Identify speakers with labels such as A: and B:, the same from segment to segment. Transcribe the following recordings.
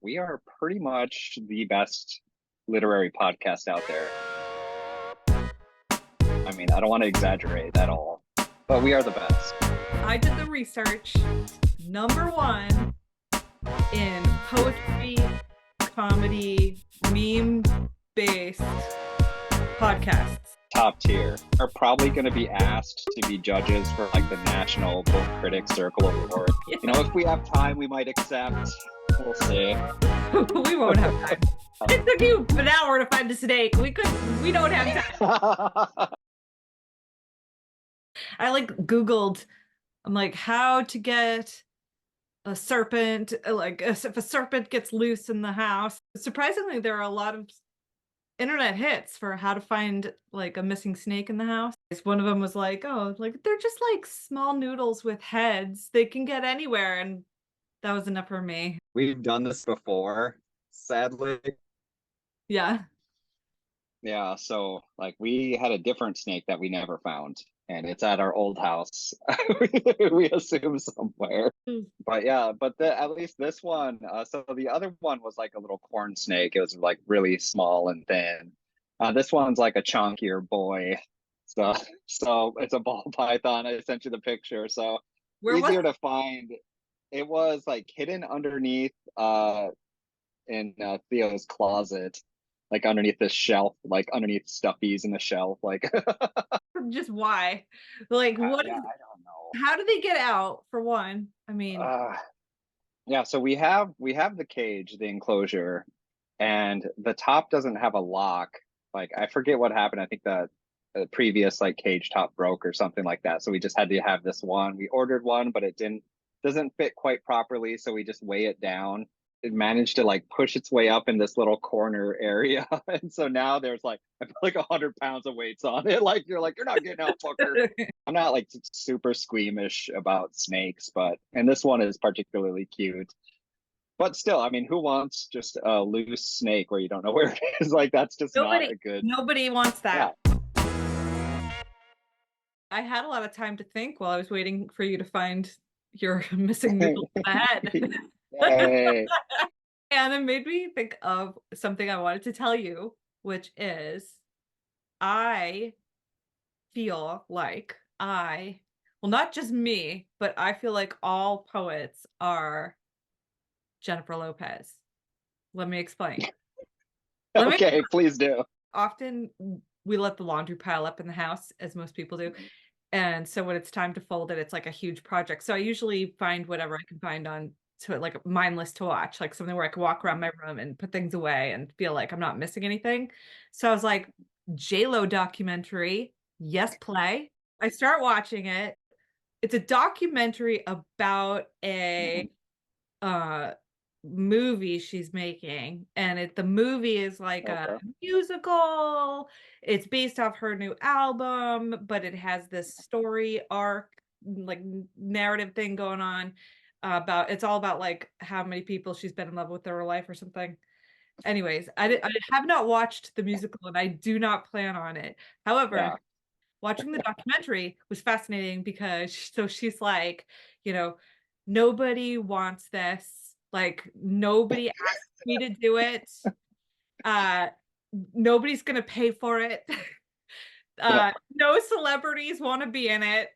A: We are pretty much the best literary podcast out there. I mean, I don't want to exaggerate at all, but we are the best.
B: I did the research. #1 in poetry, comedy, meme-based podcasts.
A: Top tier. Are probably going to be asked to be judges for like the National Book Critics Circle Award.
B: Yeah.
A: You know, if we have time, we might accept. We'll see.
B: We won't have time. It took you an hour to find a snake. We don't have time. I like Googled, I'm like, how to get a serpent, like if a serpent gets loose in the house. Surprisingly, there are a lot of internet hits for how to find like a missing snake in the house. One of them was like, oh, like they're just like small noodles with heads. They can get anywhere. And that was enough for me.
A: We've done this before, sadly.
B: Yeah.
A: Yeah, so like we had a different snake that we never found, and it's at our old house. We assume somewhere. But yeah, at least this one, so the other one was like a little corn snake. It was like really small and thin. This one's like a chunkier boy. So it's a ball python. I sent you the picture. So
B: Where was
A: easier to find. It was like hidden underneath in Theo's closet, like underneath this shelf, like underneath stuffies in the shelf, like
B: just why? Like what
A: yeah,
B: is,
A: I don't know.
B: how do they get out for one? I mean,
A: Yeah, so we have the cage, the enclosure, and the top doesn't have a lock. Like I forget what happened. I think the previous like cage top broke or something like that. So we just had to have this one. We ordered one, but it doesn't fit quite properly, so we just weigh it down. It managed to like push its way up in this little corner area, and so now there's like I put like 100 pounds of weights on it. Like you're not getting out, fucker. I'm not like super squeamish about snakes, and this one is particularly cute. But still, I mean, who wants just a loose snake where you don't know where it is? Like that's just not a good.
B: Nobody wants that.
A: Yeah.
B: I had a lot of time to think while I was waiting for you to find your missing noodle in the head.
A: Yay.
B: And it made me think of something I wanted to tell you, which is I feel like well, not just me, but I feel like all poets are Jennifer Lopez. Let me explain.
A: Okay, please do.
B: Often we let the laundry pile up in the house, as most people do. And so when it's time to fold it, it's like a huge project. So I usually find whatever I can find on to like mindless to watch, like something where I can walk around my room and put things away and feel like I'm not missing anything. So I was like, J-Lo documentary, yes, play. I start watching it. It's a documentary about a movie she's making, and the movie is like a musical. It's based off her new album, but it has this story arc, like narrative thing going on about it's all about like how many people she's been in love with in her life or something. Anyways, I have not watched the musical and I do not plan on it. However, watching the documentary was fascinating because she's like, nobody wants this. Like nobody asked me to do it. Nobody's gonna pay for it. No celebrities want to be in it.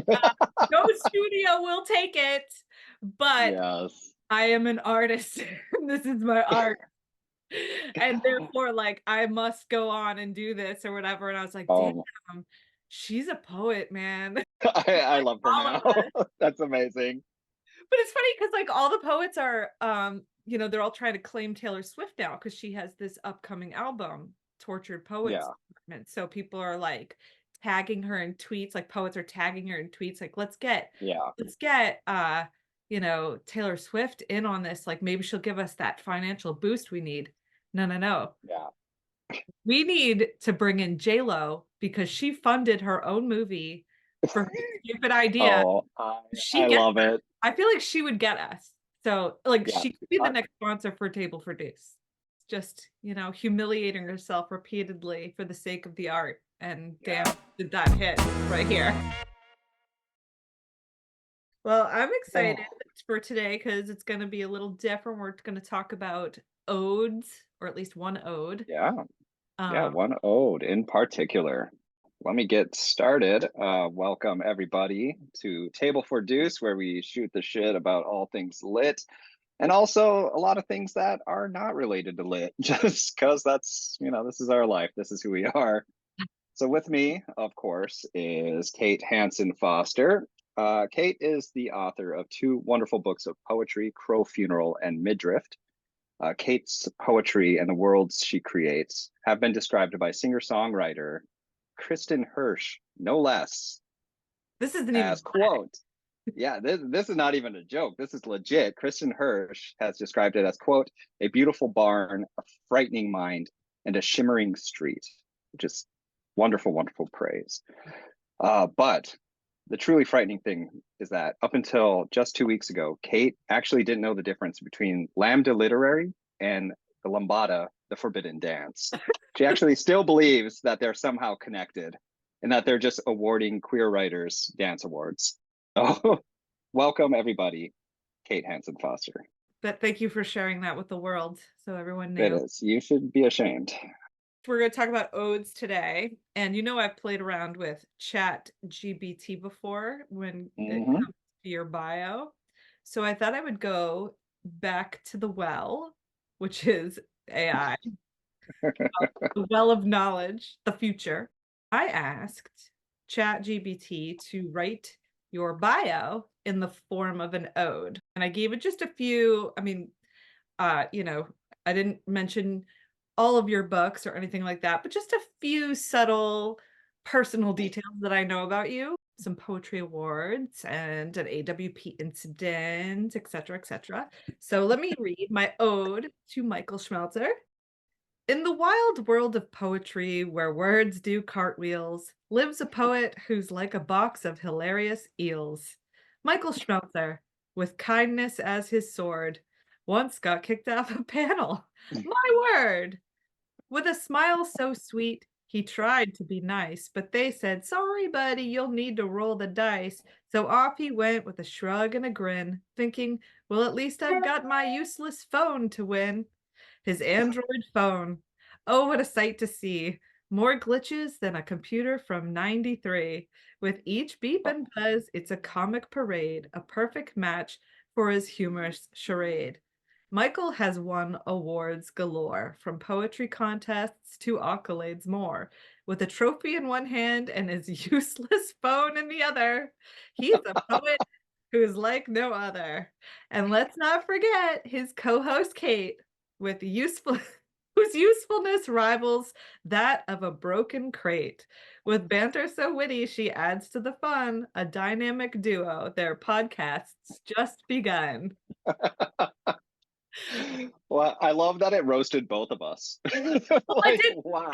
B: No studio will take it. But
A: yes.
B: I am an artist. This is my art. And therefore, like, I must go on and do this or whatever. And I was like, damn, she's a poet, man.
A: I love her now. That's amazing.
B: But it's funny because like all the poets are they're all trying to claim Taylor Swift now because she has this upcoming album, Tortured Poets. Yeah. So people are like tagging her in tweets, like poets are tagging her in tweets, like let's get Taylor Swift in on this. Like maybe she'll give us that financial boost we need. No.
A: Yeah.
B: We need to bring in J-Lo because she funded her own movie for her stupid idea.
A: I love it.
B: I feel like she would get us. So like she could be the next sponsor for Table for Deuce. Just, humiliating herself repeatedly for the sake of the art. And damn, did that hit right here. Well, I'm excited for today because it's going to be a little different. We're going to talk about odes, or at least one ode.
A: Yeah, yeah,
B: Um,
A: one ode in particular. Let me get started. Welcome everybody to Table for Deuce, where we shoot the shit about all things lit, and also a lot of things that are not related to lit, just because that's, this is our life. This is who we are. So with me, of course, is Kate Hanson Foster. Kate is the author of two wonderful books of poetry, Crow Funeral and Midriff. Kate's poetry and the worlds she creates have been described by singer-songwriter Kristin Hersh, no less,
B: this isn't even
A: as quote, yeah, this is not even a joke. This is legit. Kristin Hersh has described it as, quote, a beautiful barn, a frightening mind, and a shimmering street, which is wonderful, wonderful praise. But the truly frightening thing is that up until just 2 weeks ago, Kate actually didn't know the difference between Lambda Literary and the Lambada, the Forbidden Dance. She actually still believes that they're somehow connected and that they're just awarding queer writers dance awards. So welcome, everybody, Kate Hanson Foster.
B: But thank you for sharing that with the world so everyone knew.
A: It is. You should be ashamed.
B: We're going to talk about odes today. And I've played around with Chat GPT before when it comes to your bio. So I thought I would go back to the well, which is AI, the well of knowledge, the future. I asked Chat GPT to write your bio in the form of an ode. And I gave it just a few, I didn't mention all of your books or anything like that, but just a few subtle personal details that I know about you, some poetry awards and an AWP incident, etc., etc. So let me read my ode to Michael Schmeltzer. In the wild world of poetry, where words do cartwheels, lives a poet who's like a box of hilarious eels. Michael Schmeltzer, with kindness as his sword, once got kicked off a panel. My word! With a smile so sweet, he tried to be nice, but they said, sorry, buddy, you'll need to roll the dice. So off he went with a shrug and a grin, thinking, well, at least I've got my useless phone to win. His Android phone. Oh, what a sight to see. More glitches than a computer from 93. With each beep and buzz, it's a comic parade, a perfect match for his humorous charade. Michael has won awards galore, from poetry contests to accolades more. With a trophy in one hand and his useless phone in the other, he's a poet who's like no other. And let's not forget his co-host Kate, with whose usefulness rivals that of a broken crate. With banter so witty, she adds to the fun, a dynamic duo, their podcasts just begun.
A: Well, I love that it roasted both of us.
B: Well, I did.
A: Wow.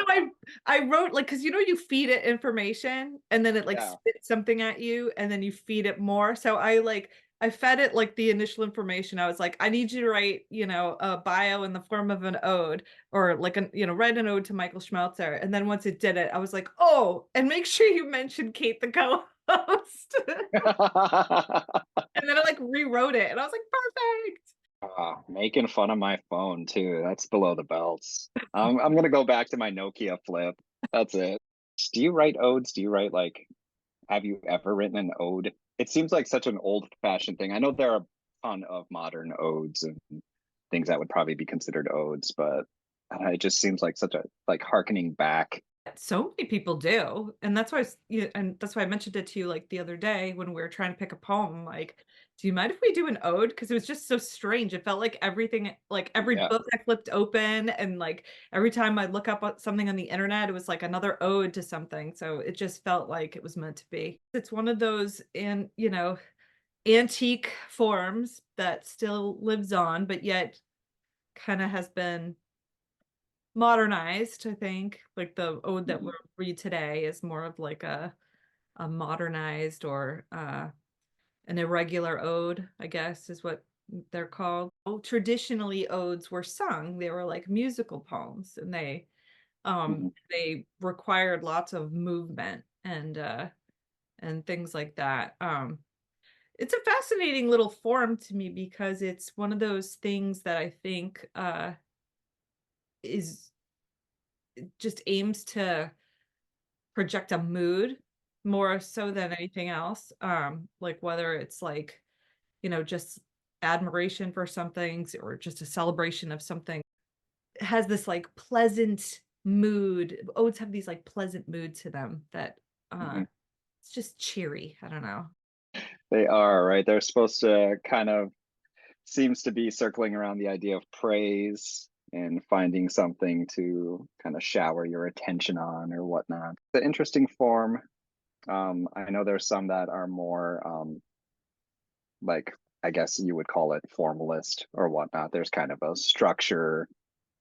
B: I wrote, like, because you feed it information and then it like spits something at you and then you feed it more. So I fed it like the initial information. I was like, I need you to write, a bio in the form of an ode, or like write an ode to Michael Schmeltzer. And then once it did it, I was like, oh, and make sure you mention Kate the co-host. And then I like rewrote it and I was like, perfect.
A: Making fun of my phone too. That's below the belts. I'm gonna go back to my Nokia flip. That's it. Do you write odes? Do you write have you ever written an ode? It seems like such an old-fashioned thing. I know there are a ton of modern odes and things that would probably be considered odes, but it just seems like such a harkening back.
B: So many people do, and that's why I mentioned it to you like the other day when we were trying to pick a poem. Like, do you mind if we do an ode? Because it was just so strange. It felt like everything, like every book I flipped open, and like every time I look up something on the internet, it was like another ode to something. So it just felt like it was meant to be. It's one of those antique forms that still lives on, but yet kind of has been modernized. I think like the ode that we'll read today is more of like a modernized, or an irregular ode, I guess is what they're called. Traditionally, odes were sung. They were like musical poems, and they required lots of movement and things like that. It's a fascinating little form to me because it's one of those things that I think is just aims to project a mood more so than anything else. Like whether it's like, just admiration for something or just a celebration of something. It has this like pleasant mood. Odes have these like pleasant mood to them that
A: Mhm.
B: it's just cheery. I don't know.
A: They are, right? They're supposed to kind of seems to be circling around the idea of praise and finding something to kind of shower your attention on or whatnot. The interesting form. I know there's some that are more like I guess you would call it formalist or whatnot. There's kind of a structure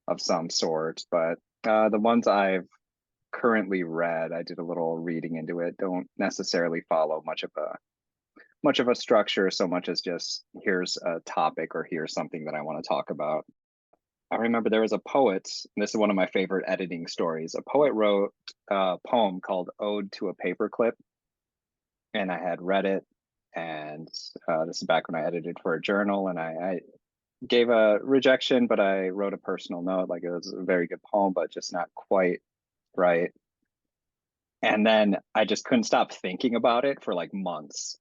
A: of some sort, but the ones I've currently read, I did a little reading into it, don't necessarily follow much of a structure so much as just here's a topic or here's something that I want to talk about. I remember there was a poet, and this is one of my favorite editing stories. A poet wrote a poem called Ode to a Paperclip, and I had read it. And this is back when I edited for a journal, and I gave a rejection, but I wrote a personal note, like it was a very good poem, but just not quite right. And then I just couldn't stop thinking about it for like months.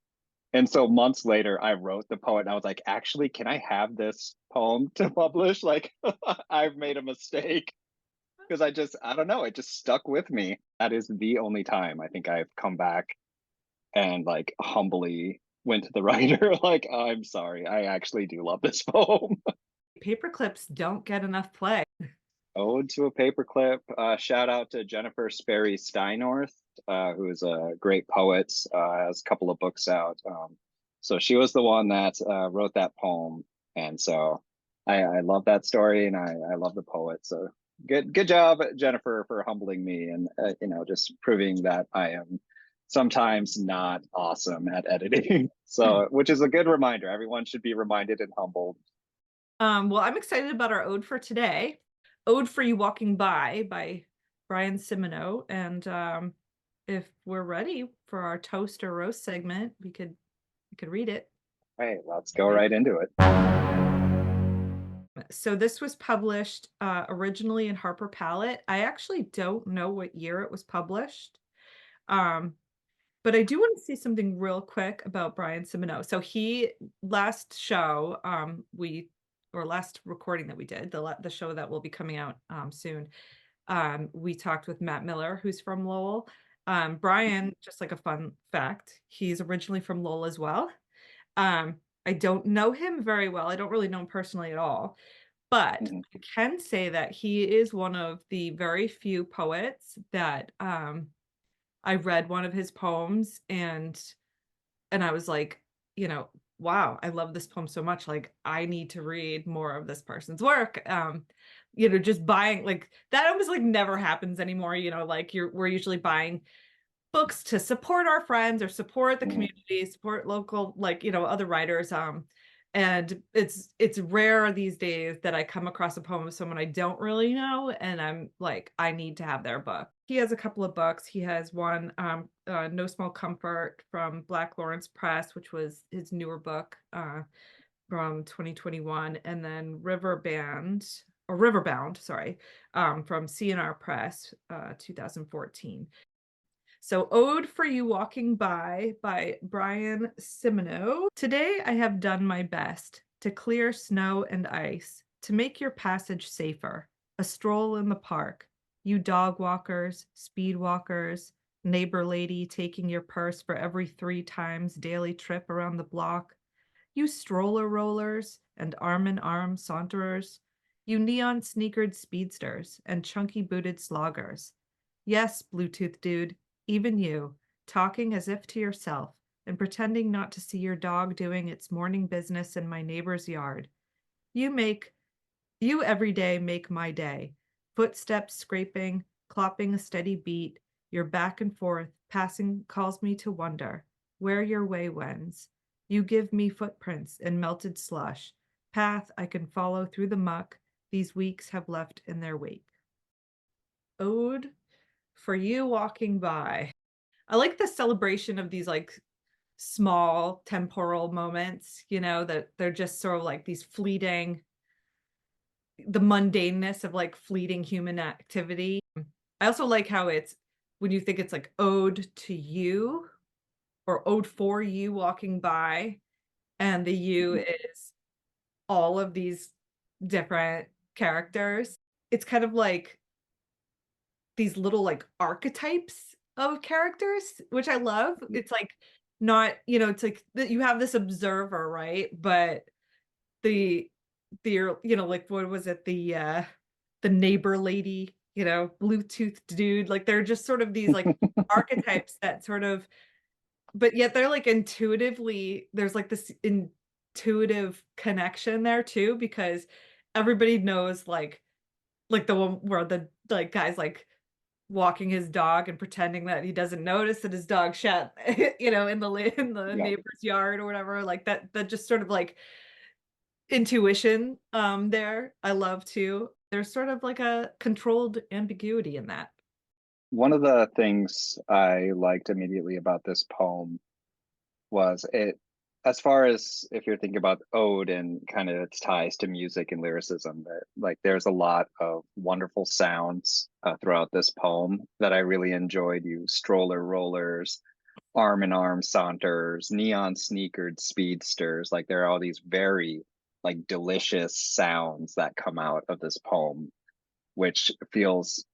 A: And so months later, I wrote the poem. And I was like, actually, can I have this poem to publish? Like, I've made a mistake because I don't know, it just stuck with me. That is the only time I think I've come back and like humbly went to the writer, like, I'm sorry, I actually do love this poem.
B: Paper clips don't get enough play.
A: Ode to a Paperclip. Shout out to Jennifer Sperry Steinorth, who is a great poet, has a couple of books out. So she was the one that wrote that poem. And so I love that story and I love the poet. So good job, Jennifer, for humbling me and, just proving that I am sometimes not awesome at editing. So, which is a good reminder. Everyone should be reminded and humbled.
B: Well, I'm excited about our ode for today. Ode for You Walking by Brian Simoneau. And if we're ready for our toast or roast segment, we could read it.
A: Hey, let's go right into it.
B: So this was published originally in Harper Pallet. I actually don't know what year it was published. Um, but I do want to say something real quick about Brian Simoneau. So he last show or last recording that we did, the show that will be coming out soon. We talked with Matt Miller, who's from Lowell. Brian, just like a fun fact, he's originally from Lowell as well. I don't know him very well. I don't really know him personally at all. But
A: Mhm.
B: I can say that he is one of the very few poets that I read one of his poems and I was like, wow, I love this poem so much. Like I need to read more of this person's work. Just buying like that almost like never happens anymore. Like we're usually buying books to support our friends or support the
A: Mhm.
B: community, support local, like, other writers. And it's rare these days that I come across a poem of someone I don't really know, and I'm like, I need to have their book. He has a couple of books. He has one, No Small Comfort from Black Lawrence Press, which was his newer book from 2021, and then Riverbound, sorry, from CNR Press, 2014. So, Ode for You Walking by Brian Simoneau. Today I have done my best to clear snow and ice, to make your passage safer. A stroll in the park. You dog walkers, speed walkers, neighbor lady taking your purse for every 3 times daily trip around the block. You stroller rollers and arm-in-arm saunterers. You neon sneakered speedsters and chunky booted sloggers. Yes, Bluetooth dude, even you, talking as if to yourself and pretending not to see your dog doing its morning business in my neighbor's yard. You every day make my day. Footsteps scraping, clopping a steady beat, your back and forth, passing calls me to wonder where your way wends. You give me footprints in melted slush, path I can follow through the muck these weeks have left in their wake. Ode for You Walking By. I like the celebration of these like small temporal moments, you know, that they're just sort of like these fleeting, the mundaneness of like fleeting human activity. I also like how it's when you think it's like ode to you or ode for you walking by, and the you
A: Mhm.
B: is all of these different characters. It's kind of like these little like archetypes of characters, which I love. It's like not, you know, it's like that you have this observer, right? But the you know, like what was it? The neighbor lady, you know, Bluetooth dude, like they're just sort of these like archetypes that sort of, but yet they're like intuitively, there's like this intuitive connection there too, because everybody knows like the one where the like guy's like walking his dog and pretending that he doesn't notice that his dog shat, you know, in the
A: Yeah.
B: neighbor's yard or whatever, like that just sort of like intuition, there, I love too. There's sort of like a controlled ambiguity in that.
A: One of the things I liked immediately about this poem was it, as far as if you're thinking about ode and kind of its ties to music and lyricism, that like there's a lot of wonderful sounds throughout this poem that I really enjoyed. You stroller rollers, arm in arm saunters, neon sneakered speedsters. Like there are all these very like delicious sounds that come out of this poem, which feels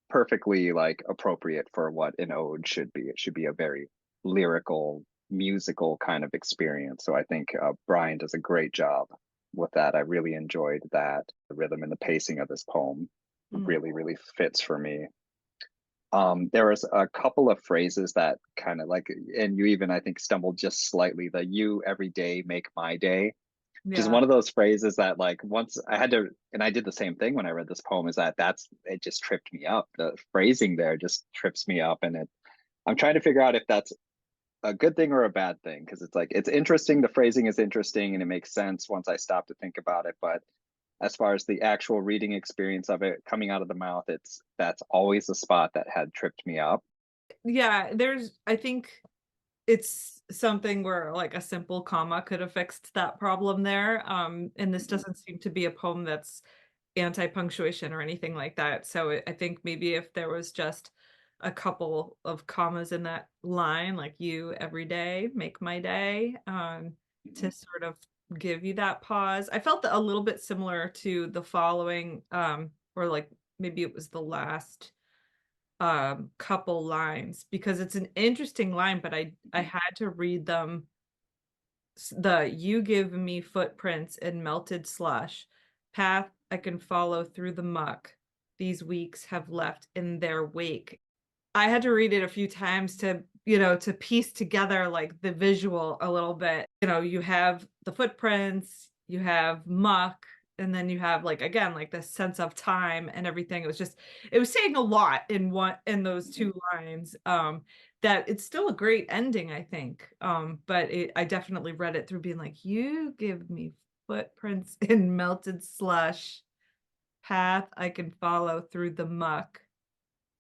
A: perfectly like appropriate for what an ode should be. It should be a very lyrical, musical kind of experience. So I think Brian does a great job with that. I really enjoyed that. The rhythm and the pacing of this poem
B: Mm.
A: really, really fits for me. There was a couple of phrases that kind of like, and you even I think stumbled just slightly. The "you every day make my day," just
B: Yeah.
A: one of those phrases that like once I had to, and I did the same thing when I read this poem, is that it just tripped me up. The phrasing there just trips me up, and I'm trying to figure out if that's a good thing or a bad thing, because it's like it's interesting, the phrasing is interesting and it makes sense once I stop to think about it, but as far as the actual reading experience of it coming out of the mouth, that's always the spot that had tripped me up.
B: Yeah, I think it's something where like a simple comma could have fixed that problem there. And this
A: Mhm.
B: doesn't seem to be a poem that's anti-punctuation or anything like that. So I think maybe if there was just a couple of commas in that line, like "you every day make my day,"
A: Mhm.
B: to sort of give you that pause. I felt a little bit similar to the following, or like maybe it was the last couple lines, because it's an interesting line, but I
A: Mhm.
B: had to read them. The "you give me footprints in melted slush, path I can follow through the muck, these weeks have left in their wake." I had to read it a few times to, you know, to piece together like the visual a little bit. You know, you have the footprints, you have muck, and then you have like again like this sense of time and everything. It was saying a lot in one in those
A: Mhm.
B: two lines. That it's still a great ending, I think. But I definitely read it through being like, "You give me footprints in melted slush, path I can follow through the muck,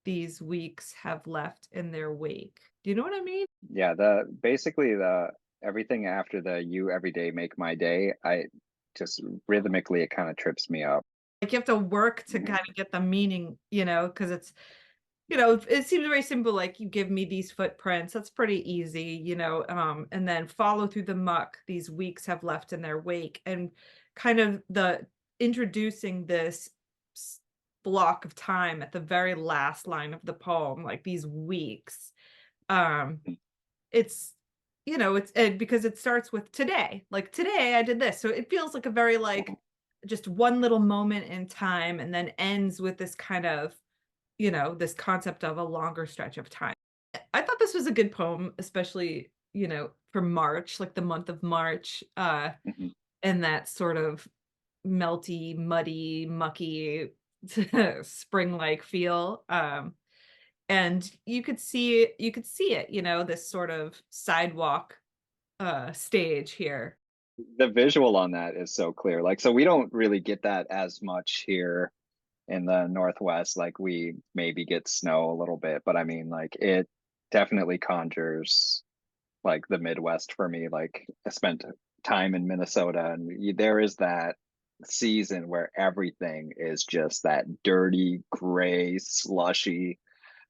B: these weeks have left in their wake." Do you know what I mean?
A: Yeah, the basically the everything after the "you every day make my day," I just rhythmically it kind of trips me up.
B: Like, you have to work to
A: Mhm.
B: kinda get the meaning, you know, because it's, you know, it seems very simple, like, "You give me these footprints," that's pretty easy, you know, and then "follow through the muck, these weeks have left in their wake," and kind of the introducing this s block of time at the very last line of the poem, like, these weeks, um it's, you know, it's because it starts with today, like, "Today I did this," so it feels like a very,
A: Mhm.
B: like, just one little moment in time and then ends with this kind of, you know, this concept of a longer stretch of time. I thought this was a good poem, especially, you know, for March, like, the month of March,
A: Mhm.
B: and that sort of melty, muddy, mucky, spring-like feel, and you could see it, you know, this sort of sidewalk, stage here.
A: The visual on that is so clear. Like, so we don't really get that as much here in the Northwest. Like, we maybe get snow a little bit, but I mean, like, it definitely conjures. like the Midwest for me. Like I spent time in Minnesota, and there is that season where everything is just that dirty, gray, slushy,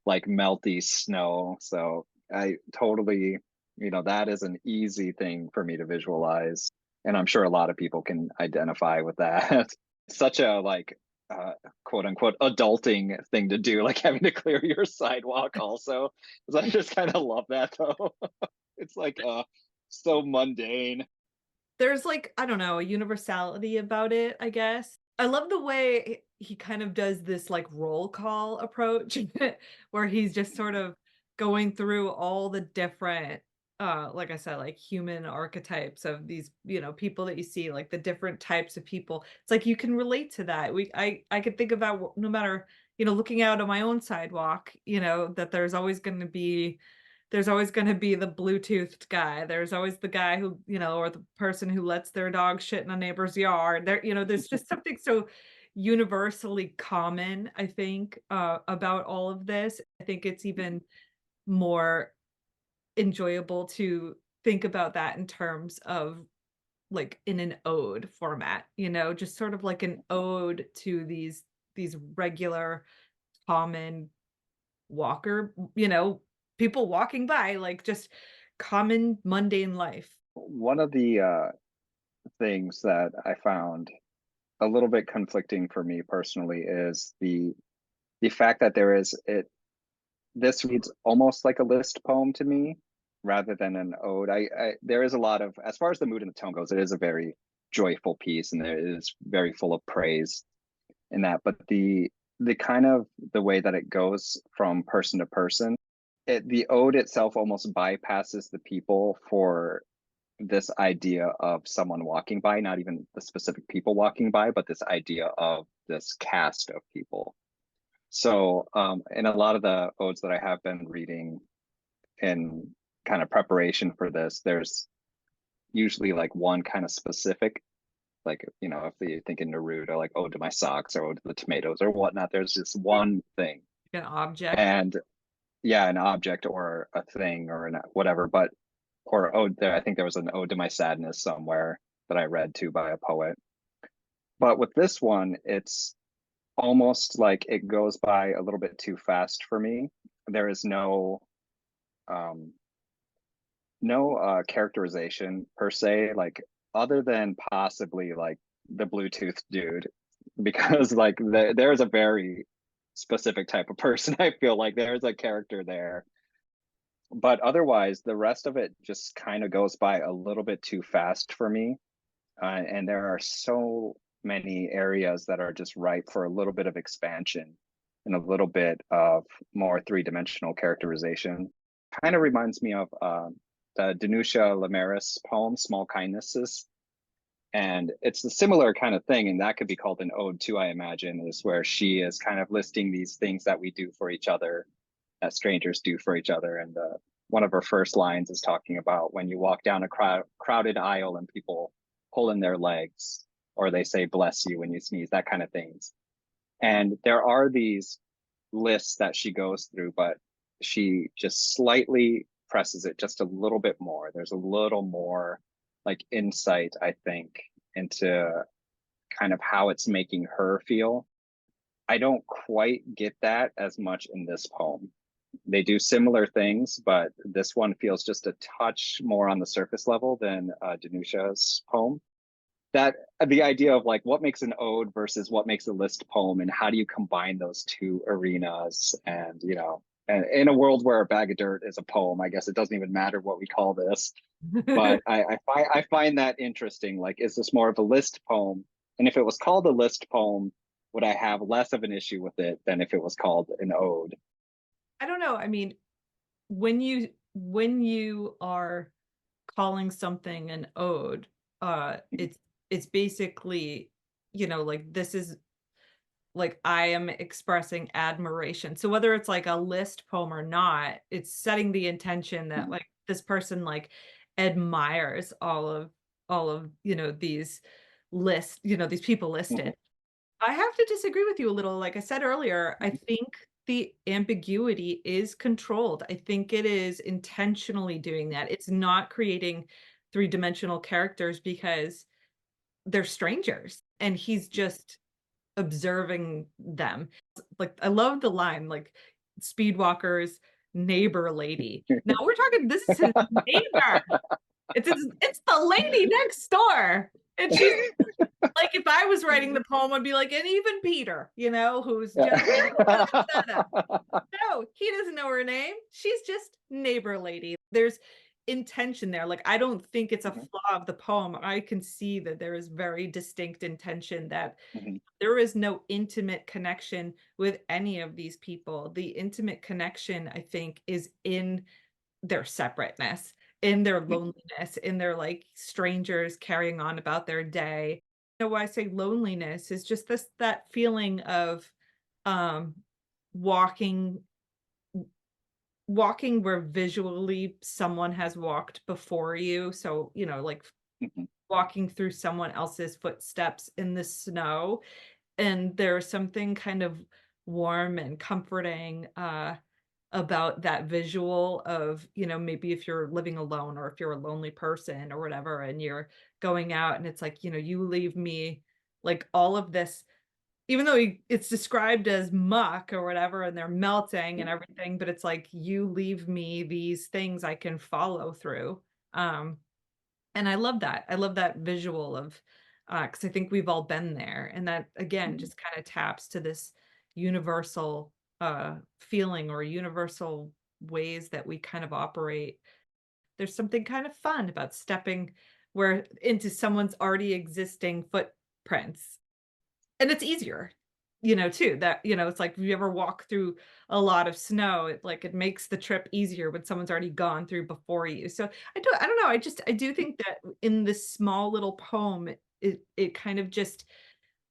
A: like melty snow. So I totally, that is an easy thing for me to visualize. And I'm sure a lot of people can identify with that. Such a like quote unquote adulting thing to do, like having to clear your sidewalk also. Because I just kind of love that though. It's like so mundane.
B: There's like, I don't know, a universality about it, I guess. I love the way he kind of does this like roll call approach where he's just sort of going through all the different like I said, like human archetypes of these, people that you see, like the different types of people. It's like you can relate to that. I could think about no matter, looking out on my own sidewalk, that there's always going to be the Bluetoothed guy. There's always the guy who, or the person who lets their dog shit in a neighbor's yard. There's just something so universally common, I think, about all of this. I think it's even more enjoyable to think about that in terms of like in an ode format, just sort of like an ode to these regular common walker, people walking by, like just common mundane life.
A: One of the things that I found a little bit conflicting for me personally is the fact that this reads almost like a list poem to me rather than an ode. There is a lot of, as far as the mood and the tone goes, it is a very joyful piece, and it is very full of praise in that. But the kind of the way that it goes from person to person, the ode itself almost bypasses the people for this idea of someone walking by, not even the specific people walking by, but this idea of this cast of people. So in a lot of the odes that I have been reading in kind of preparation for this, there's usually like one kind of specific, like, if you think in Neruda, like ode to my socks or ode to the tomatoes or whatnot, there's just one thing.
B: An object.
A: And yeah, an object or a thing or whatever, but, or ode there, I think there was an ode to my sadness somewhere that I read too by a poet. But with this one, it's almost like it goes by a little bit too fast for me. There is um, no characterization per se, like other than possibly like the Bluetooth dude, because like there's a very specific type of person. I feel like there's a character there, but otherwise the rest of it just kind of goes by a little bit too fast for me. And there are so many areas that are just ripe for a little bit of expansion and a little bit of more three-dimensional characterization. Kind of reminds me of the Denusha Lameris poem, Small Kindnesses. And it's a similar kind of thing, and that could be called an ode too, I imagine, is where she is kind of listing these things that we do for each other, that strangers do for each other. And one of her first lines is talking about when you walk down a crowded aisle and people pull in their legs, or they say bless you when you sneeze, that kind of things. And there are these lists that she goes through, but she just slightly presses it just a little bit more. There's a little more like insight, I think, into kind of how it's making her feel. I don't quite get that as much in this poem. They do similar things, but this one feels just a touch more on the surface level than Denusha's poem. That the idea of like what makes an ode versus what makes a list poem, and how do you combine those two arenas, and and in a world where a bag of dirt is a poem, I guess it doesn't even matter what we call this. But I find that interesting. Like, is this more of a list poem? And if it was called a list poem, would I have less of an issue with it than if it was called an ode?
B: I don't know. I mean, when you are calling something an ode, it's basically, like this is like I am expressing admiration. So whether it's like a list poem or not, it's setting the intention that like this person like admires all of these lists, these people listed. I have to disagree with you a little. Like I said earlier, I think the ambiguity is controlled. I think it is intentionally doing that. It's not creating three-dimensional characters because they're strangers and he's just observing them. Like, I love the line, like, Speedwalker's neighbor lady. Now we're talking, this is his neighbor. It's the lady next door. And she's like, if I was writing the poem, I'd be like, and even Peter, you know, who's just no, he doesn't know her name. She's just neighbor lady. There's intention there. Like, I don't think it's a flaw of the poem. I can see that there is very distinct intention that there is no intimate connection with any of these people. The intimate connection, I think, is in their separateness, in their loneliness, in their like strangers carrying on about their day. You know, why I say loneliness is just that feeling of um walking walking where visually someone has walked before you. So, you know, like walking through someone else's footsteps in the snow. And there's something kind of warm and comforting about that visual of, you know, maybe if you're living alone or if you're a lonely person or whatever, and you're going out and it's like, you know, you leave me like all of this, even though it's described as muck or whatever, and they're melting and everything, but it's like, you leave me these things I can follow through. And I love that. I love that visual of, because I think we've all been there. And that, again, just kind of taps to this universal feeling or universal ways that we kind of operate. There's something kind of fun about stepping where into someone's already existing footprints. And it's easier, you know, too, that, you know, it's like if you ever walk through a lot of snow, it makes the trip easier when someone's already gone through before you. So I don't know, I do think that in this small little poem, it kind of just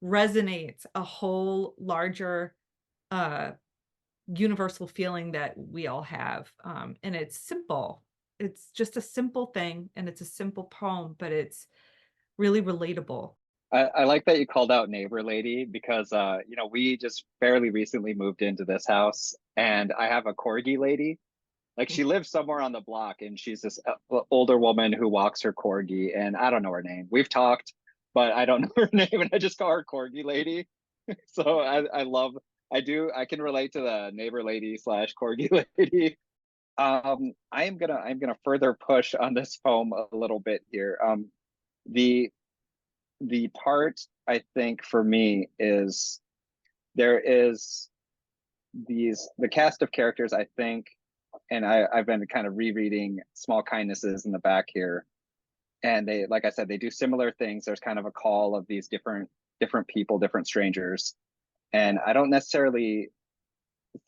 B: resonates a whole larger universal feeling that we all have. And it's simple. It's just a simple thing and it's a simple poem, but it's really relatable.
A: I like that you called out neighbor lady because you know, we just fairly recently moved into this house and I have a corgi lady. Like, she lives somewhere on the block and she's this older woman who walks her corgi, and I don't know her name. We've talked, but I don't know her name, and I just call her corgi lady. So I can relate to the neighbor lady slash corgi lady. I'm gonna further push on this poem a little bit here. The the part I think for me is there is the cast of characters, I think, and I've been kind of rereading Small Kindnesses in the back here, and they, like I said, they do similar things. There's kind of a call of these different people, different strangers, and I don't necessarily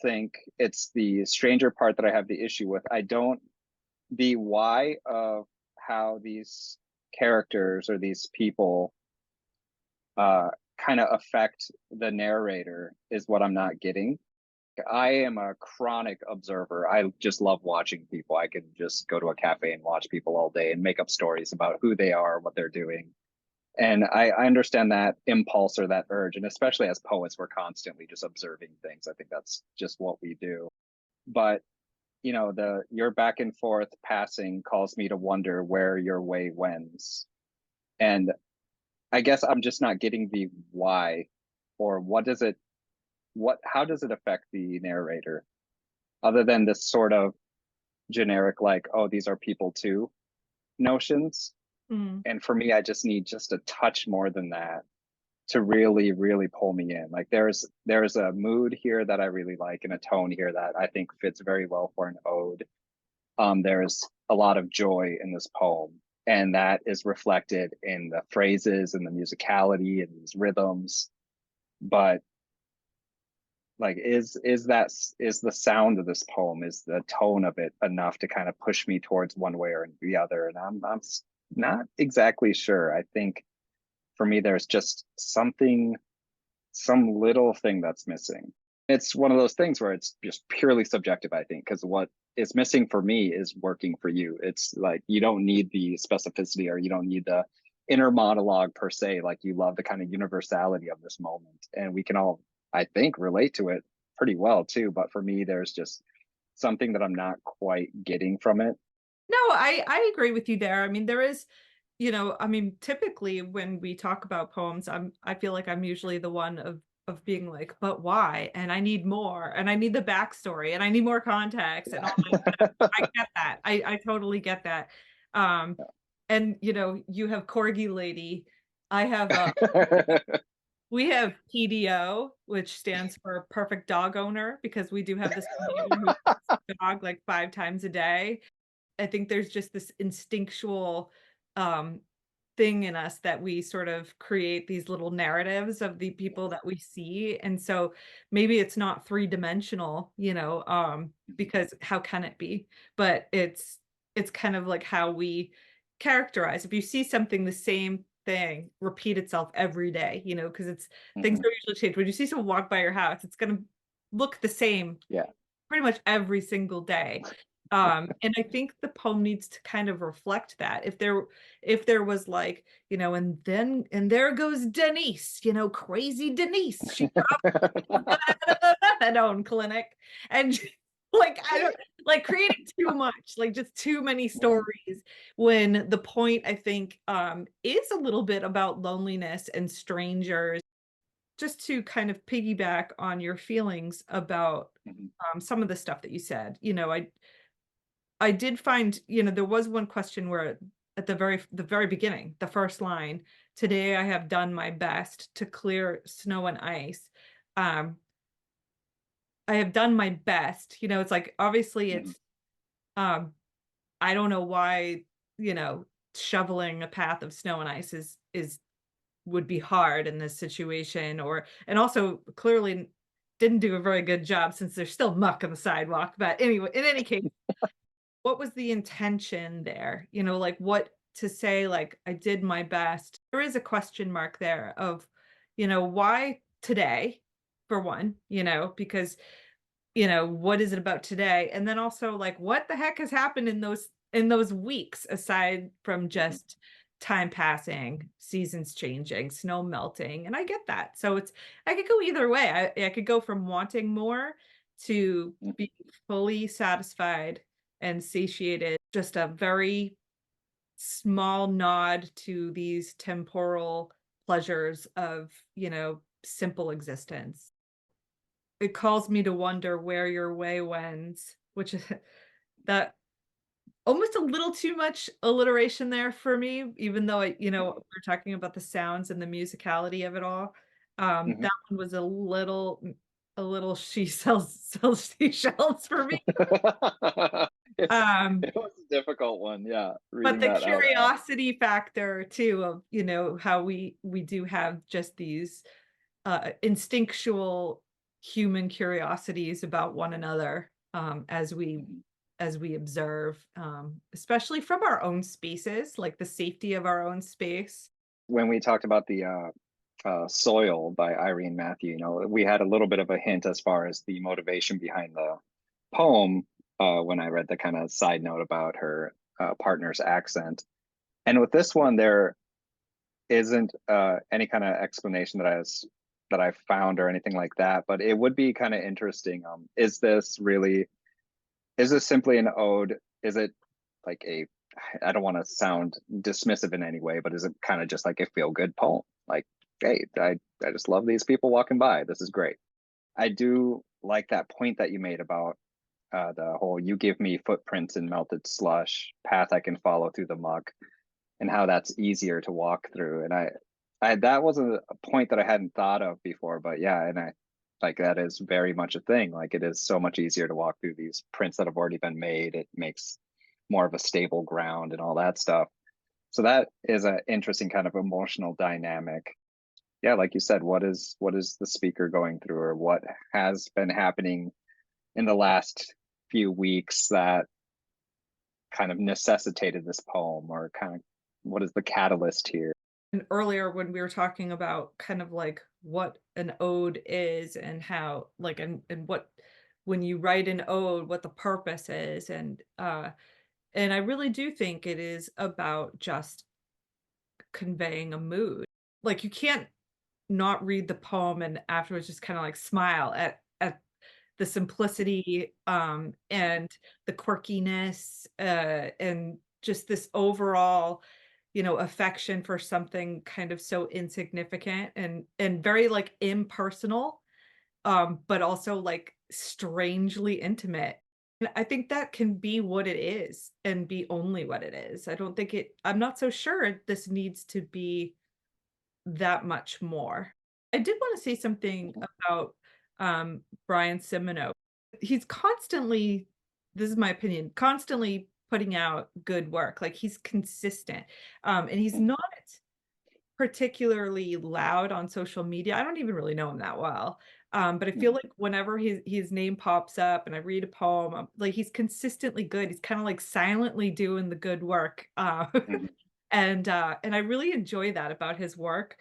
A: think it's the stranger part that I have the issue with. I don't The why of how these characters or these people kind of affect the narrator is what I'm not getting. I am a chronic observer. I just love watching people. I could just go to a cafe and watch people all day and make up stories about who they are, what they're doing. And I understand that impulse or that urge. And especially as poets, we're constantly just observing things. I think that's just what we do. But, you know, your back and forth passing calls me to wonder where your way wends. And I guess I'm just not getting the why, or how does it affect the narrator, other than this sort of generic, like, oh, these are people too notions. And for me, I just need just a touch more than that to really, really pull me in. Like, there's a mood here that I really like and a tone here that I think fits very well for an ode. There's a lot of joy in this poem, and that is reflected in the phrases and the musicality and these rhythms. But like, is the sound of this poem, is the tone of it enough to kind of push me towards one way or the other? And I'm not exactly sure. I think for me, there's just some little thing that's missing. It's one of those things where it's just purely subjective, I think, because what is missing for me is working for you. It's like, you don't need the specificity, or you don't need the inner monologue per se. Like, you love the kind of universality of this moment, and we can all, I think, relate to it pretty well too, but for me, there's just something that I'm not quite getting from it.
B: No, I agree with you there. I mean, there is, I mean, typically when we talk about poems, I feel like I'm usually the one of being like, but why? And I need more, and I need the backstory, and I need more context, and all that stuff. I get that. I totally get that. Um, and you have Corgi Lady. I have we have PDO, which stands for Perfect Dog Owner, because we do have this neighbor who walks the dog like 5 times a day. I think there's just this instinctual thing in us that we sort of create these little narratives of the people that we see. And so maybe it's not three-dimensional, because how can it be? But it's kind of like how we characterize. If you see something, the same thing repeat itself every day, because things
A: Mhm.
B: don't usually change. When you see someone walk by your house, it's gonna look the same
A: Yeah.
B: pretty much every single day. And I think the poem needs to kind of reflect that. If there was like, and there goes Denise, crazy Denise. She got out of the methadone clinic. And like I don't like creating too much, like just too many stories, when the point I think is a little bit about loneliness and strangers. Just to kind of piggyback on your feelings about
A: Mhm.
B: some of the stuff that you said, I did find, there was one question where at the very beginning, the first line, "Today I have done my best to clear snow and ice." Um, I have done my best, it's like obviously
A: Mhm.
B: um, I don't know why, shoveling a path of snow and ice is would be hard in this situation, and also clearly didn't do a very good job since there's still muck on the sidewalk. But anyway, in any case, what was the intention there? Like what to say, like, I did my best. There is a question mark there of, why today, for one, because, what is it about today? And then also like what the heck has happened in those weeks aside from
A: Mhm.
B: just time passing, seasons changing, snow melting. And I get that. So I could go either way. I could go from wanting more to
A: Mhm.
B: be fully satisfied and satiated, just a very small nod to these temporal pleasures of, simple existence. It calls me to wonder where your way wends, which is that almost a little too much alliteration there for me, even though we're talking about the sounds and the musicality of it all.
A: Mhm.
B: That one was a little she sells seashells for me.
A: It's
B: Um,
A: it was a difficult one, yeah,
B: but
A: reading
B: the
A: that out loud.
B: curiosity factor too of, how we do have just these instinctual human curiosities about one another,
A: Mhm.
B: as we observe, especially from our own spaces, like the safety of our own space.
A: When we talked about the Soil by Irene Mathieu, we had a little bit of a hint as far as the motivation behind the poem when I read the kind of side note about her partner's accent. And with this one, there isn't any kind of explanation that I found or anything like that, but it would be kind of interesting. Is this simply an ode? Is it like I don't want to sound dismissive in any way, but is it kind of just like a feel good poem? Like, hey, I just love these people walking by. This is great. I do like that point that you made about the whole "you give me footprints in melted slush, path I can follow through the muck," and how that's easier to walk through. And I that was a point that I hadn't thought of before, but yeah, and I like that is very much a thing. Like it is so much easier to walk through these prints that have already been made. It makes more of a stable ground and all that stuff. So that is an interesting kind of emotional dynamic. Yeah, like you said, what is the speaker going through, or what has been happening in the last few weeks that kind of necessitated this poem, or kind of what is the catalyst here?
B: And earlier when we were talking about kind of like what an ode is, and how like and what, when you write an ode, what the purpose is, and I really do think it is about just conveying a mood. Like, you can't not read the poem and afterwards just kinda, like, smile at the simplicity, and the quirkiness, and just this overall, affection for something kind of so insignificant and very, like, impersonal, but also, like, strangely intimate. And I think that can be what it is and be only what it is. I'm not so sure this needs to be that much more. I did wanna say something about, Brian Simoneau. He's constantly, this is my opinion, constantly putting out good work, like, he's consistent, and he's not particularly loud on social media. I don't even really know him that well, but I feel like whenever his name pops up and I read a poem, like, he's consistently good. He's kinda, like, silently doing the good work, and I really enjoy that about his work.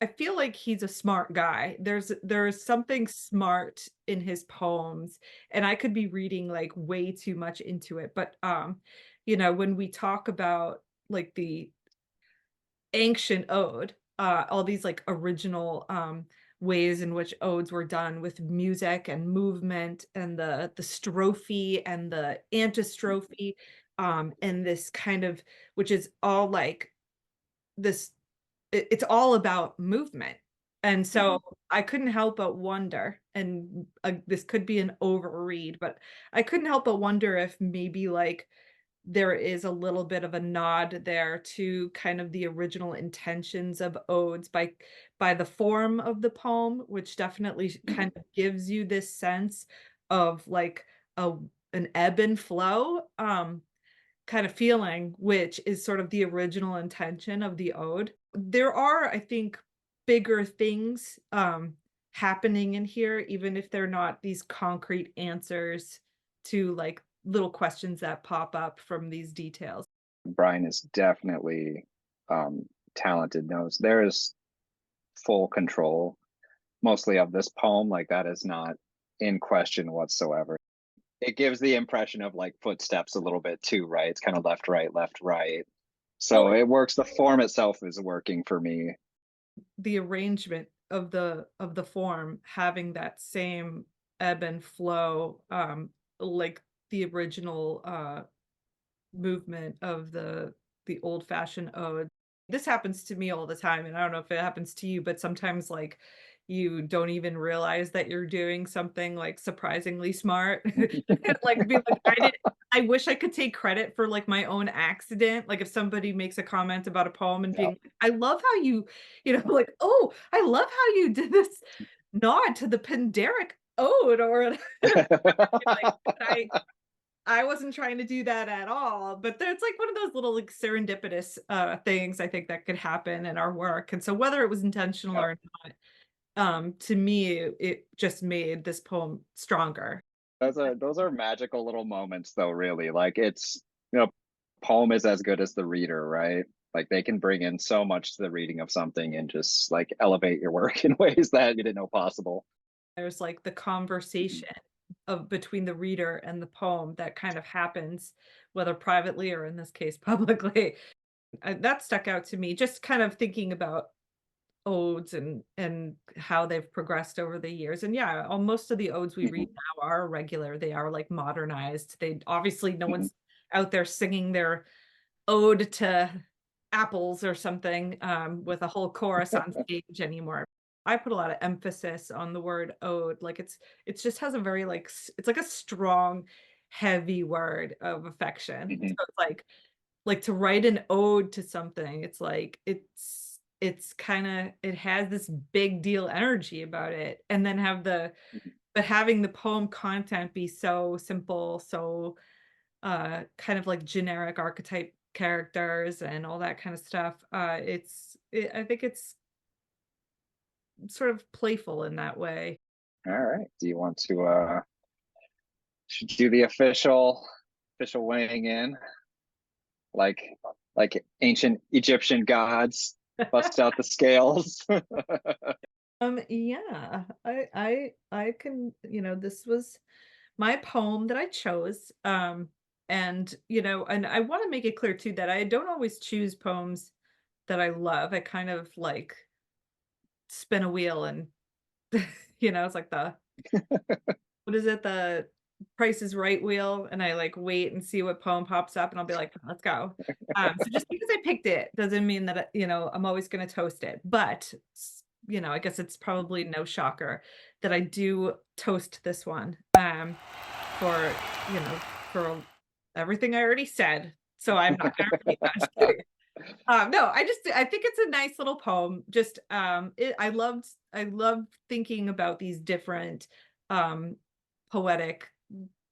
B: I feel like he's a smart guy. There's something smart in his poems, and I could be reading, like, way too much into it, but, when we talk about, like, the ancient ode, all these, like, original, ways in which odes were done with music and movement and the strophe and the antistrophe, and this kind of, which is all, like, this it's all about movement. And so I couldn't help but wonder, and, this could be an overread, but I couldn't help but wonder if maybe, like, there is a little bit of a nod there to kind of the original intentions of odes by the form of the poem, which definitely kind of gives you this sense of, like, a an ebb and flow, kind of feeling, which is sort of the original intention of the ode. There are, I think, bigger things, happening in here, even if they're not these concrete answers to, like, little questions that pop up from these details.
A: Brian is definitely talented. Knows there is full control, mostly of this poem. Like that is not in question whatsoever. It gives the impression of like footsteps a little bit too, right? It's kind of left, right, left, right.
B: Oh,
A: So it works. The form itself is working for me.
B: the arrangement of the form having that same ebb and flow, like the original, movement of the old-fashioned ode. This happens to me all the time, and I don't know if it happens to you, but sometimes, like, you don't even realize that you're doing something, like, surprisingly smart. Like, be like, I wish I could take credit for, like, my own accident, like, if somebody makes a comment about a poem and
A: Yeah.
B: being like, "I love how you," like, "Oh, I love how you did this nod to the Pindaric ode," or like, I wasn't trying to do that at all, but there's, like, one of those little, like, serendipitous, things I think that could happen in our work, and so whether it was intentional
A: Yeah.
B: or not, to me, it just made this poem stronger.
A: Those are magical little moments though, really. Like it's, poem is as good as the reader, right? Like they can bring in so much to the reading of something and just like elevate your work in ways that you didn't know possible.
B: There's, like, the
A: Mhm.
B: conversation of between the reader and the poem that kind of happens, whether privately or in this case, publicly. That stuck out to me, just kind of thinking about odes and how they've progressed over the years. And yeah, most of the odes we read
A: Mhm.
B: now are regular. They are like modernized. They obviously no
A: Mhm.
B: one's out there singing their ode to apples or something, with a whole chorus on stage anymore. I put a lot of emphasis on the word ode. Like it's just has a very like it's like a strong, heavy word of affection. So
A: Mhm.
B: it's like to write an ode to something, it's like it's kinda it has this big deal energy about it, and then
A: Mhm.
B: but having the poem content be so simple, so, kind of like generic archetype characters and all that kind of stuff, I think it's sort of playful in that way.
A: All right. Do you want to should do the official weighing in? Like like ancient Egyptian gods bust out the scales.
B: Yeah, I can, this was my poem that I chose. And I want to make it clear too that I don't always choose poems that I love. I kind of like spin a wheel and it's like the what is it? The Price is Right wheel, and I like wait and see what poem pops up, and I'll be like, let's go. So just because I picked it doesn't mean that, I'm always going to toast it. But, I guess it's probably no shocker that I do toast this one for, for everything I already said. So I'm not going to repeat that. No, I think it's a nice little poem. Just I loved thinking about these different poetic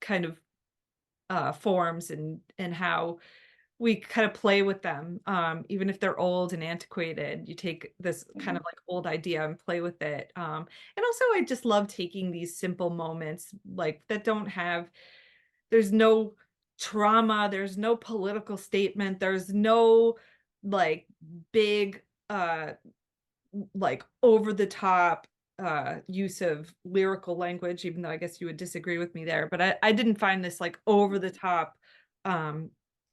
B: kind of forms and how we kind of play with them. Even if they're old and antiquated, you take this kind of like old idea and play with it. And also I just love taking these simple moments like that there's no trauma, there's no political statement, there's no like big like over the top use of lyrical language, even though I guess you would disagree with me there, but I didn't find this like over the top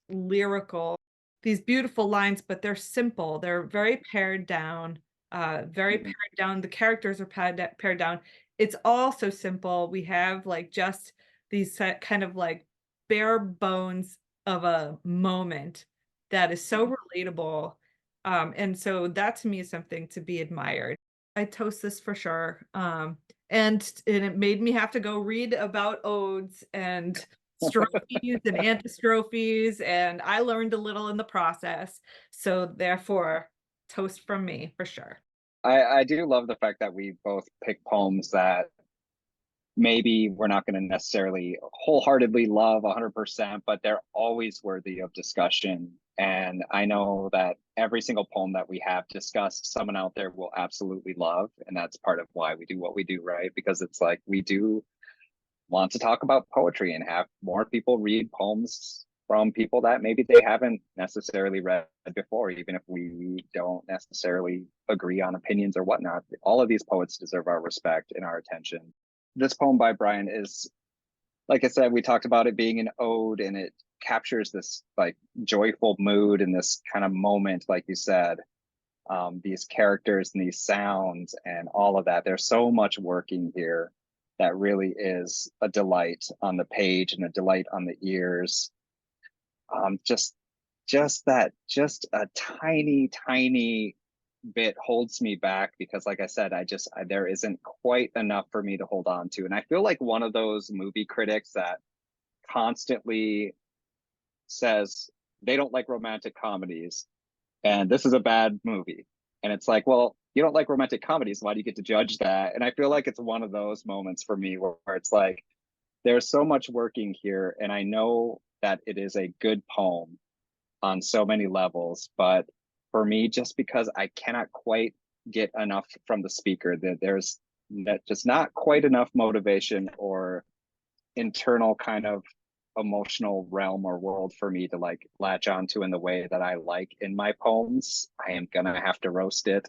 B: lyrical, these beautiful lines, but they're simple, they're very pared down, very pared down, the characters are pared down. It's all so simple. We have like just these kind of like bare bones of a moment that is so relatable. And so that to me is something to be admired. I toast this for sure. And it made me have to go read about odes and strophes and antistrophes, and I learned a little in the process. So therefore, toast from me for sure.
A: I do love the fact that we both pick poems that maybe we're not going to necessarily wholeheartedly love 100%, but they're always worthy of discussion. And I know that every single poem that we have discussed, someone out there will absolutely love. And that's part of why we do what we do, right? Because it's like we do want to talk about poetry and have more people read poems from people that maybe they haven't necessarily read before, even if we don't necessarily agree on opinions or whatnot. All of these poets deserve our respect and our attention. This poem by Brian is, like I said, we talked about it being an ode, and it captures this like joyful mood and this kind of moment, like you said, these characters and these sounds and all of that. There's so much working here that really is a delight on the page and a delight on the ears. Just a tiny bit holds me back because, like I said, there isn't quite enough for me to hold on to. And I feel like one of those movie critics that constantly says they don't like romantic comedies and this is a bad movie. And it's like, well, you don't like romantic comedies, why do you get to judge that? And I feel like it's one of those moments for me where it's like, there's so much working here, and I know that it is a good poem on so many levels, but for me, just because I cannot quite get enough from the speaker, that there's just not quite enough motivation or internal kind of emotional realm or world for me to like latch onto in the way that I like in my poems, I am gonna have to roast it.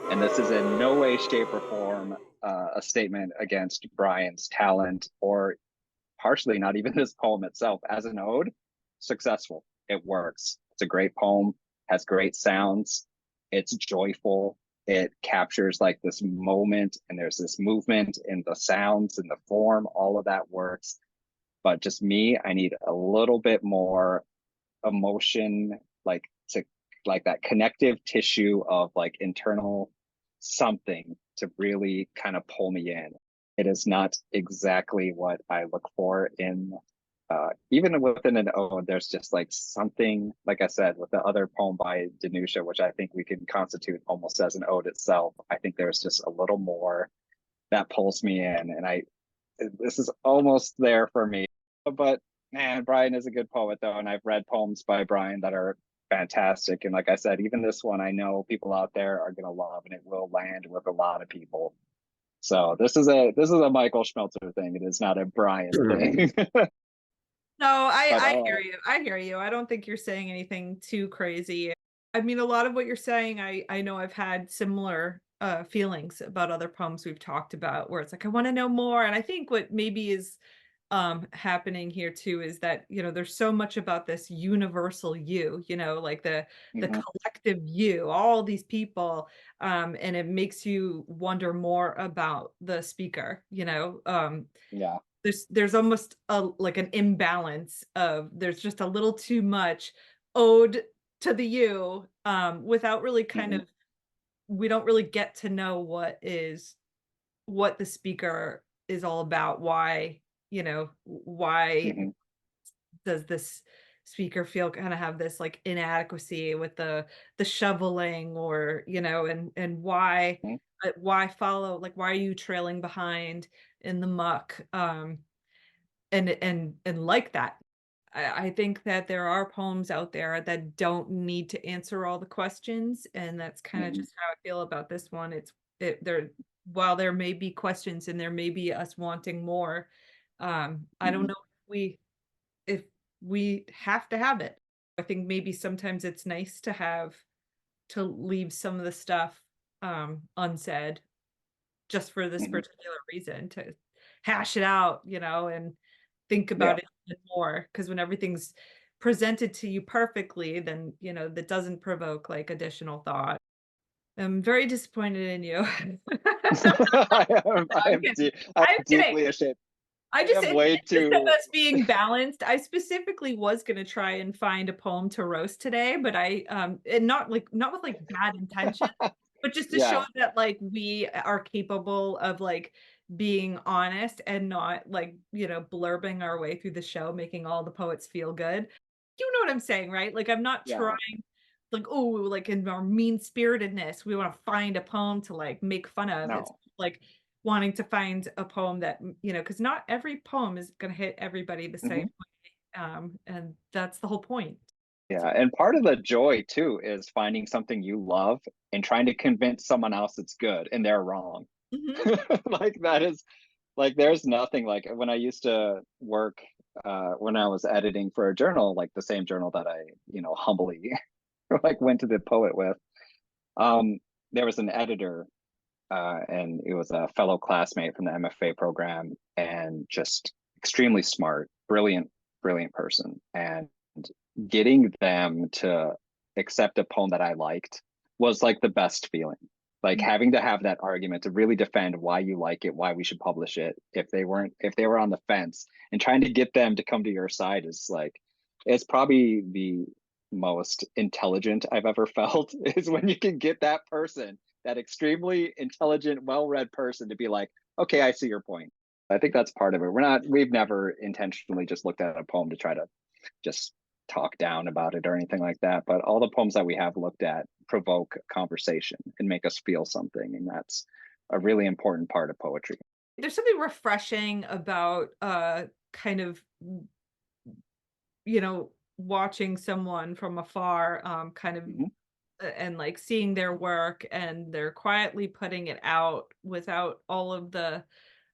A: And this is in no way, shape, or form a statement against Brian's talent, or partially not even this poem itself. As an ode, successful. It works. It's a great poem, has great sounds. It's joyful. It captures like this moment, and there's this movement in the sounds and the form. All of that works. But just me, I need a little bit more emotion, like to like that connective tissue of like internal something to really kind of pull me in. It is not exactly what I look for in even within an ode. There's just like something, like I said, with the other poem by Denusha, which I think we can constitute almost as an ode itself. I think there's just a little more that pulls me in, and this is almost there for me. But man, Brian is a good poet though, and I've read poems by Brian that are fantastic. And like I said, even this one, I know people out there are gonna love, and it will land with a lot of people. So this is a Michael Schmeltzer thing. It is not a Brian thing.
B: No, I
A: But
B: I hear you. I hear you. I don't think you're saying anything too crazy. I mean, a lot of what you're saying, I know I've had similar feelings about other poems we've talked about where it's like I want to know more. And I think what maybe is happening here too is that, there's so much about this universal you, like the
A: Hmm.
B: collective you, all these people, and it makes you wonder more about the speaker.
A: Yeah.
B: There's almost like an imbalance of, there's just a little too much ode to the you, without really kind
A: Hmm.
B: of, we don't really get to know what the speaker is all about. Why
A: Hmm.
B: does this speaker feel, kind of have this like inadequacy with the shoveling, or and why follow, like why are you trailing behind in the muck, and like that. I think that there are poems out there that don't need to answer all the questions, and that's kind of
A: Hmm.
B: just how I feel about this one. There, while there may be questions and there may be us wanting more, I don't
A: Hmm.
B: know if we have to have it. I think maybe sometimes it's nice to leave some of the stuff unsaid, just for this
A: Hmm.
B: particular reason, to hash it out, and think
A: Yeah.
B: about it even more. Because when everything's presented to you perfectly, then, that doesn't provoke like additional thought. I'm very disappointed in you.
A: I
B: I'm
A: am,
B: kidding.
A: I
B: I'm
A: am
B: kidding.
A: deeply ashamed.
B: I
A: I
B: just
A: am
B: in
A: way
B: the interest of
A: too.
B: us being balanced, I specifically was gonna try and find a poem to roast today, but and not with like bad intention, but just to show
A: Yeah.
B: that like we are capable of like being honest and not like, blurbing our way through the show, making all the poets feel good. You know what I'm saying, right? Like I'm not
A: Yeah.
B: trying like, oh, like in our mean-spiritedness, we want to find a poem to like make fun of. It's
A: No.
B: like wanting to find a poem that, because not every poem is going to hit everybody the same
A: Hmm.
B: way. And that's the whole point.
A: Yeah. And part of the joy too is finding something you love and trying to convince someone else it's good and they're wrong.
B: Mhm.
A: Like that is like there's nothing like when I used to work when I was editing for a journal, like the same journal that I, humbly like went to the poet with. Um, there was an editor, and it was a fellow classmate from the MFA program, and just extremely smart, brilliant, brilliant person. And getting them to accept a poem that I liked was like the best feeling. Like
B: Mhm.
A: having to have that argument to really defend why you like it, why we should publish it. If they were on the fence, and trying to get them to come to your side is like, it's probably the most intelligent I've ever felt is when you can get that person, that extremely intelligent, well-read person to be like, okay, I see your point. I think that's part of it. We've never intentionally just looked at a poem to try to just talk down about it or anything like that. But all the poems that we have looked at provoke conversation and make us feel something. And that's a really important part of poetry.
B: There's something refreshing about kind of, watching someone from afar, kind of,
A: Hmm.
B: and like seeing their work, and they're quietly putting it out without all of the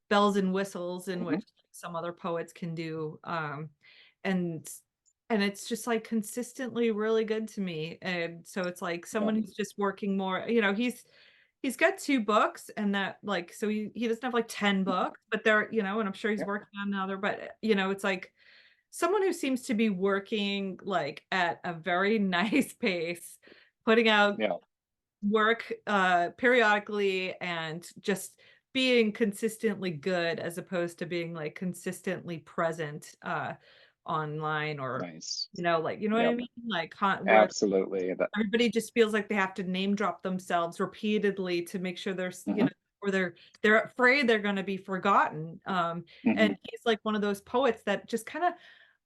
B: bells and whistles in
A: Hmm.
B: which some other poets can do, and it's just like consistently really good to me. And so it's like
A: Yeah.
B: someone who's just working more, he's got 2 books, and that like, so he doesn't have like 10 books, but they're, and I'm sure he's
A: Yeah.
B: working on another, but it's like someone who seems to be working like at a very nice pace, putting out
A: Yeah.
B: work periodically, and just being consistently good, as opposed to being like consistently present online, or
A: Nice.
B: like, you know what I
A: Yep.
B: mean, like where
A: Absolutely.
B: everybody just feels like they have to name drop themselves repeatedly to make sure
A: Hmm.
B: or they're afraid they're going to be forgotten,
A: Hmm.
B: and he's like one of those poets that just kind of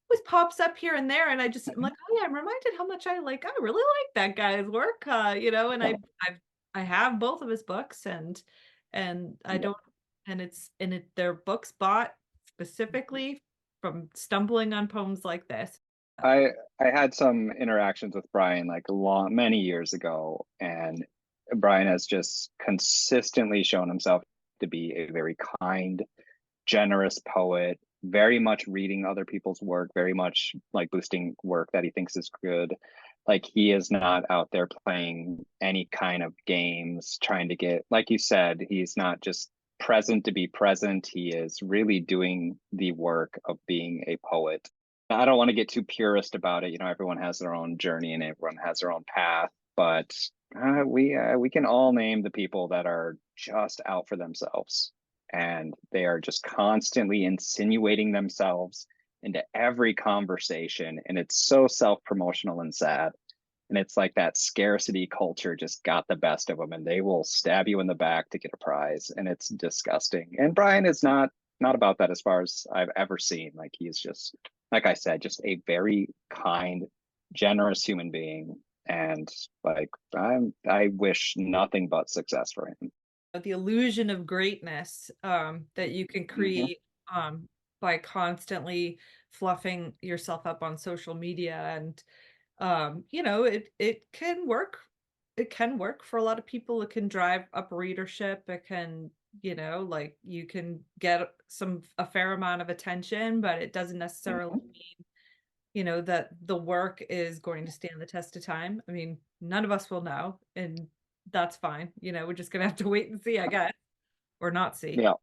B: always pops up here and there, and I'm
A: Hmm.
B: like, "Oh, yeah, I'm reminded how much I really like that guy's work," and
A: Yeah.
B: I have both of his books, and I
A: Yeah.
B: don't, they're books bought specifically from stumbling on poems like this.
A: I I had some interactions with Brian like many years ago, and Brian has just consistently shown himself to be a very kind, generous poet, very much reading other people's work, very much like boosting work that he thinks is good. Like he is not out there playing any kind of games, trying to get, like you said, he's not just present to be present. He is really doing the work of being a poet. I don't want to get too purist about it. You know, everyone has their own journey and everyone has their own path, but we can all name the people that are just out for themselves, and they are just constantly insinuating themselves into every conversation, and it's so self-promotional and sad. And it's like that scarcity culture just got the best of them, and they will stab you in the back to get a prize, and it's disgusting. And Brian is not about that as far as I've ever seen. Like, he's just, like I said, just a very kind, generous human being. And like, I wish nothing but success for him.
B: The illusion of greatness that you can create by constantly fluffing yourself up on social media. And you know, it can work. It can work for a lot of people. It can drive up readership. It can, you know, like, you can get a fair amount of attention, but it doesn't necessarily mean, you know, that the work is going to stand the test of time. I mean, none of us will know, and that's fine. You know, we're just gonna have to wait and see, I guess, or not see.
A: Yeah.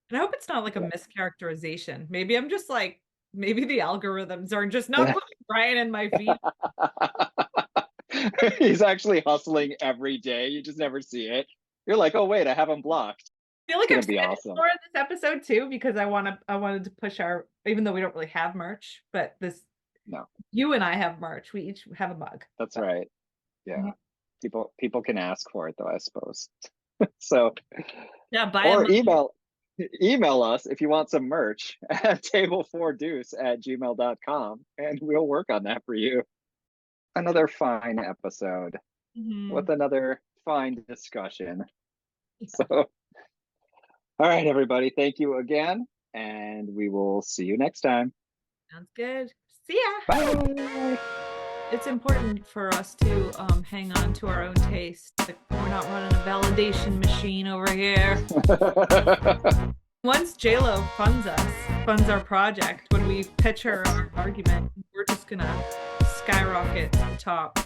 B: And I hope it's not like a mischaracterization. Maybe I'm just like, maybe the algorithms are just not putting Brian in my feed.
A: He's actually hustling every day. You just never see it. You're like, oh wait, I have him blocked.
B: I feel like
A: It's
B: I've
A: gonna be
B: said
A: awesome.
B: more in this episode too, because I wanted to push our, even though we don't really have merch, but
A: No,
B: you and I have merch. We each have a mug.
A: that's right. Yeah. People can ask for it though, I suppose. So,
B: Yeah, buy a
A: or
B: mug.
A: email us if you want some merch at table4deuce@gmail.com, and we'll work on that for you. Another fine episode with another fine discussion. So, all right, everybody, thank you again, and we will see you next time.
B: Sounds good. See ya.
A: Bye.
B: It's important for us to hang on to our own taste. Like, we're not running a validation machine over here. Once JLo funds our project, when we pitch her our argument, we're just gonna skyrocket to the top.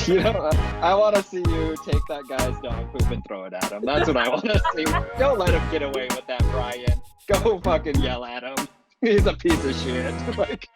A: You know, I want to see you take that guy's dog poop and throw it at him. That's what I want to see. Don't let him get away with that, Brian. Go fucking yell at him. He's a piece of shit. Like.